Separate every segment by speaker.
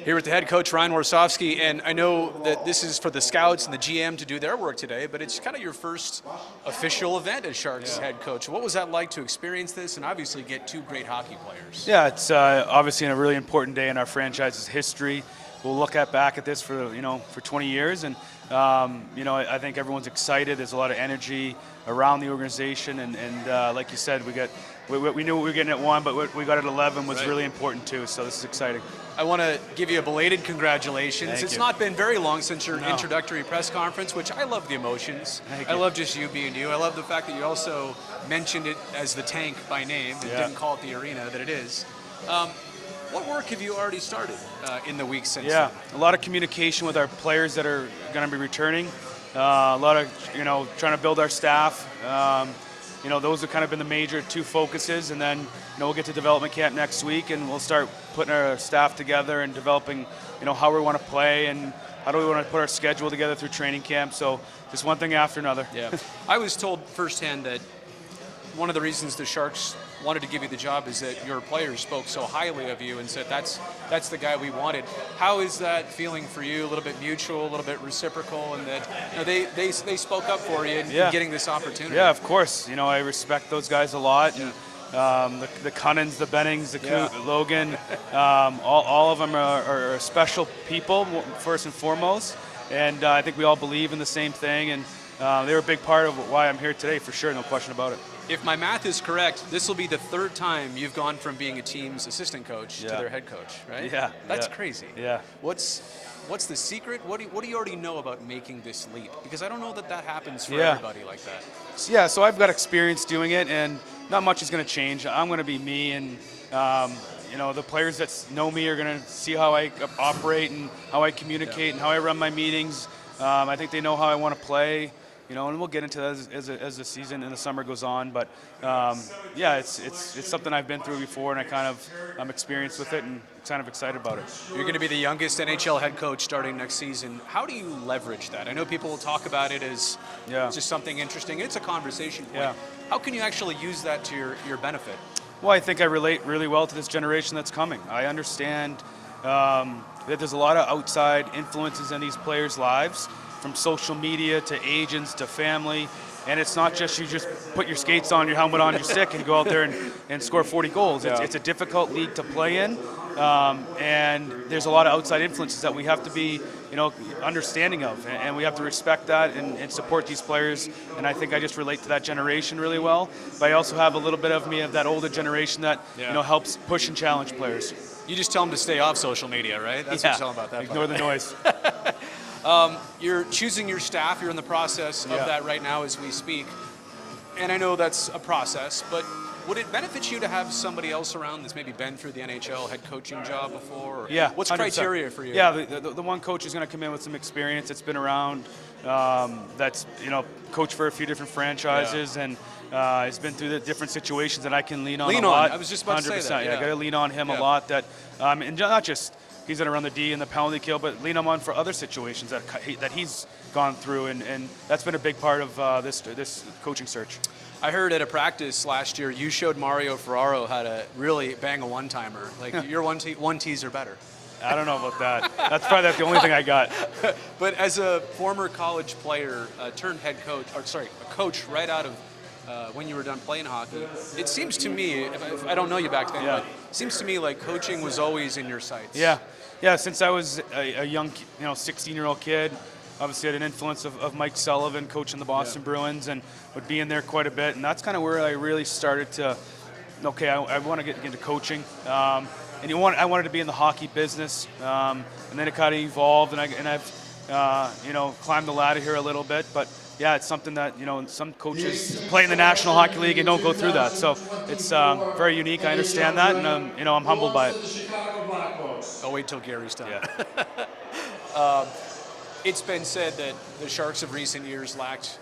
Speaker 1: Here with the head coach, Ryan Warsofsky, and I know that this is for the scouts and the GM to do their work today, but it's kind of your first official event as Sharks head coach. What was that like to experience this and obviously get two great hockey players?
Speaker 2: Yeah, it's obviously a really important day in our franchise's history. We'll look back at this for 20 years, and I think everyone's excited. There's a lot of energy around the organization, and like you said, we knew we were getting at 1, but what we got at 11 was really important too. So this is exciting.
Speaker 1: I want to give you a belated congratulations.
Speaker 2: Thank
Speaker 1: it's
Speaker 2: you.
Speaker 1: not been very long since your introductory press conference, which I love the emotions. I love just you being you. I love the fact that you also mentioned it as the tank by name and didn't call it the arena that it is. What work have you already started in the weeks since then?
Speaker 2: A lot of communication with our players that are going to be returning. A lot of, trying to build our staff. Those have kind of been the major 2 focuses, and then we'll get to development camp next week, and we'll start putting our staff together and developing, how we want to play and how do we want to put our schedule together through training camp. So just one thing after another.
Speaker 1: Yeah, I was told firsthand that one of the reasons the Sharks wanted to give you the job is that your players spoke so highly of you and said that's the guy we wanted. How is that feeling for you? A little bit mutual, a little bit reciprocal, and that they spoke up for you in getting this opportunity.
Speaker 2: Yeah, of course. I respect those guys a lot. And, the Cunnins, the Bennings, the Logan, all of them are special people first and foremost, and I think we all believe in the same thing, and they were a big part of why I'm here today, for sure, no question about it.
Speaker 1: If my math is correct, this will be the 3rd time you've gone from being a team's assistant coach to their head coach, right?
Speaker 2: Yeah.
Speaker 1: That's crazy.
Speaker 2: Yeah.
Speaker 1: What's the secret? What do you already know about making this leap? Because I don't know that happens for everybody like that.
Speaker 2: Yeah, so I've got experience doing it, and not much is going to change. I'm going to be me, and the players that know me are going to see how I operate and how I communicate and how I run my meetings. I think they know how I want to play. And we'll get into that as the season and the summer goes on. But it's something I've been through before, and I'm experienced with it and kind of excited about it.
Speaker 1: You're going to be the youngest NHL head coach starting next season. How do you leverage that? I know people will talk about it as just something interesting. It's a conversation point.
Speaker 2: Yeah.
Speaker 1: How can you actually use that to your benefit?
Speaker 2: Well, I think I relate really well to this generation that's coming. I understand that there's a lot of outside influences in these players' lives, from social media to agents to family, and it's not just you just put your skates on, your helmet on, your stick, and go out there and score 40 goals. It's a difficult league to play in, and there's a lot of outside influences that we have to be understanding of, and we have to respect that and support these players, and I think I just relate to that generation really well, but I also have a little bit of me of that older generation that helps push and challenge players.
Speaker 1: You just tell them to stay off social media, right? That's what you tell them about that.
Speaker 2: Ignore the noise.
Speaker 1: You're choosing your staff. You're in the process of that right now as we speak. And I know that's a process, but would it benefit you to have somebody else around that's maybe been through the NHL head coaching job before? Or what's 100%. Criteria for you?
Speaker 2: Yeah, the one coach is going to come in with some experience. It's been around. That's coached for a few different franchises and has been through the different situations that I can lean on a lot.
Speaker 1: I was just about to say that.
Speaker 2: I got to lean on him a lot. That and not just. He's going to run the D and the penalty kill, but lean him on for other situations that he's gone through, and that's been a big part of this coaching search.
Speaker 1: I heard at a practice last year you showed Mario Ferraro how to really bang a one-timer. Like your one tees are better.
Speaker 2: I don't know about that. That's probably the only thing I got.
Speaker 1: But as a former college player turned head coach, a coach right out of when you were done playing hockey, it seems to me, if I don't know you back then, but it seems to me like coaching was always in your sights.
Speaker 2: Yeah, since I was a young, 16-year-old kid, obviously I had an influence of Mike Sullivan coaching the Boston Bruins and would be in there quite a bit. And that's kind of where I really started to, I want to get into coaching. I wanted to be in the hockey business. And then it kind of evolved, and I've climbed the ladder here a little bit. But yeah, it's something that, some coaches play in the National Hockey League and don't go through that. So it's very unique. I understand that, and I'm humbled by it.
Speaker 1: I'll wait till Gary's done.
Speaker 2: Yeah.
Speaker 1: It's been said that the Sharks of recent years lacked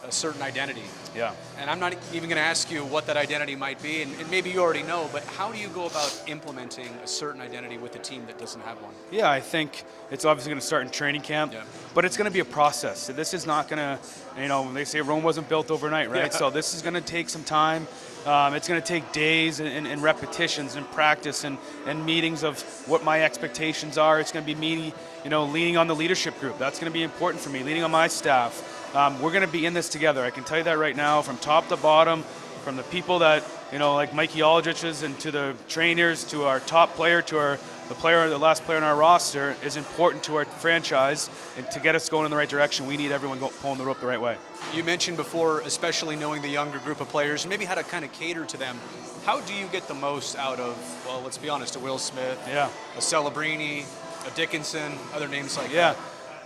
Speaker 1: a certain identity.
Speaker 2: Yeah.
Speaker 1: And I'm not even going to ask you what that identity might be, and maybe you already know, but how do you go about implementing a certain identity with a team that doesn't have one?
Speaker 2: Yeah, I think it's obviously going to start in training camp, but it's going to be a process. So this is not going to, they say Rome wasn't built overnight, right? Yeah. So this is going to take some time. It's going to take days and repetitions and practice and meetings of what my expectations are. It's going to be me, leaning on the leadership group. That's going to be important for me, leaning on my staff. We're going to be in this together. I can tell you that right now, from top to bottom, from the people that, like Mikey Aldrich's, and to the trainers, to our top player, to the last player on our roster, is important to our franchise. And to get us going in the right direction, we need everyone pulling the rope the right way.
Speaker 1: You mentioned before, especially knowing the younger group of players, maybe how to kind of cater to them. How do you get the most out of, well, let's be honest, a Will Smith, a Celebrini, a Dickinson, other names like that?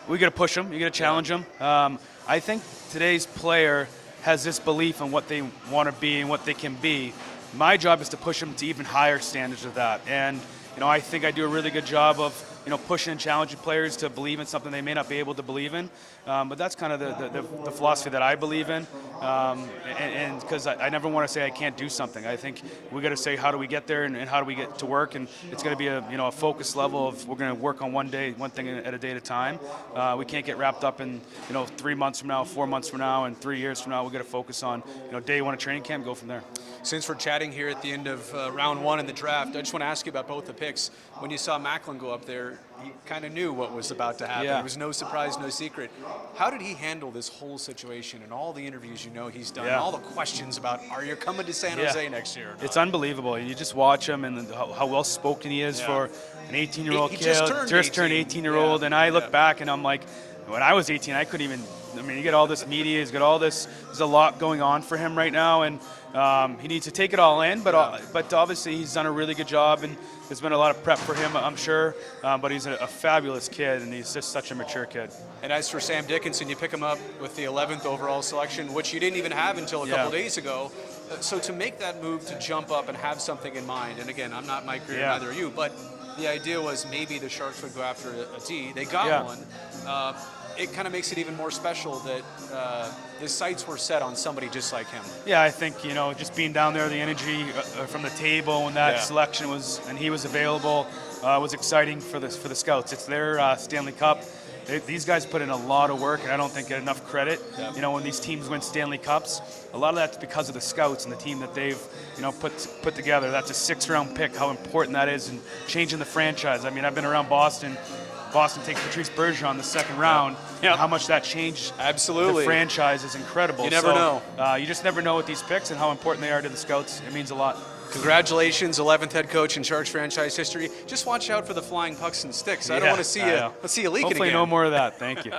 Speaker 2: We got to push them. You got to challenge them. I think today's player has this belief in what they want to be and what they can be. My job is to push them to even higher standards of that. And I think I do a really good job of pushing and challenging players to believe in something they may not be able to believe in. But that's kind of the philosophy that I believe in. And because I never want to say I can't do something. I think we got to say, how do we get there, and how do we get to work? And it's going to be a focus level of, we're going to work on one thing at a day at a time. We can't get wrapped up in 3 months from now, 4 months from now, and 3 years from now. We're going to focus on day one of training camp, go from there.
Speaker 1: Since we're chatting here at the end of round one in the draft, I just want to ask you about both the picks. When you saw Macklin go up there, you kind of knew what was about to happen. Yeah. It was no surprise, no secret. How did he handle this whole situation and all the interviews he's done, and all the questions about, are you coming to San Jose next year?
Speaker 2: It's unbelievable. You just watch him and how well-spoken he is for an 18-year-old kid. Just turned 18-year-old, and I look back and I'm like, when I was 18, I couldn't even, you get all this media, he's got all this, there's a lot going on for him right now, and he needs to take it all in, but obviously he's done a really good job, and there's been a lot of prep for him, I'm sure, but he's a fabulous kid, and he's just such a mature kid.
Speaker 1: And as for Sam Dickinson, you pick him up with the 11th overall selection, which you didn't even have until a couple days ago. So to make that move, to jump up and have something in mind, and again, I'm not Mike Greer, neither are you, but the idea was maybe the Sharks would go after a D. They got one. It kind of makes it even more special that the sights were set on somebody just like him. Yeah,
Speaker 2: I think, just being down there, the energy from the table when that selection was, and he was available, was exciting for the scouts. It's their Stanley Cup. These guys put in a lot of work, and I don't think get enough credit. When these teams win Stanley Cups, a lot of that's because of the scouts and the team that they've, put together. That's a 6th-round pick, how important that is in changing the franchise. I've been around Boston. Boston takes Patrice Bergeron in the 2nd round. How much that changed the franchise is incredible.
Speaker 1: You never know.
Speaker 2: You just never know with these picks and how important they are to the scouts. It means a lot.
Speaker 1: Congratulations, 11th head coach in Sharks franchise history. Just watch out for the flying pucks and sticks. I don't want to see you. Let's see you leaking
Speaker 2: Hopefully
Speaker 1: again.
Speaker 2: No more of that. Thank you.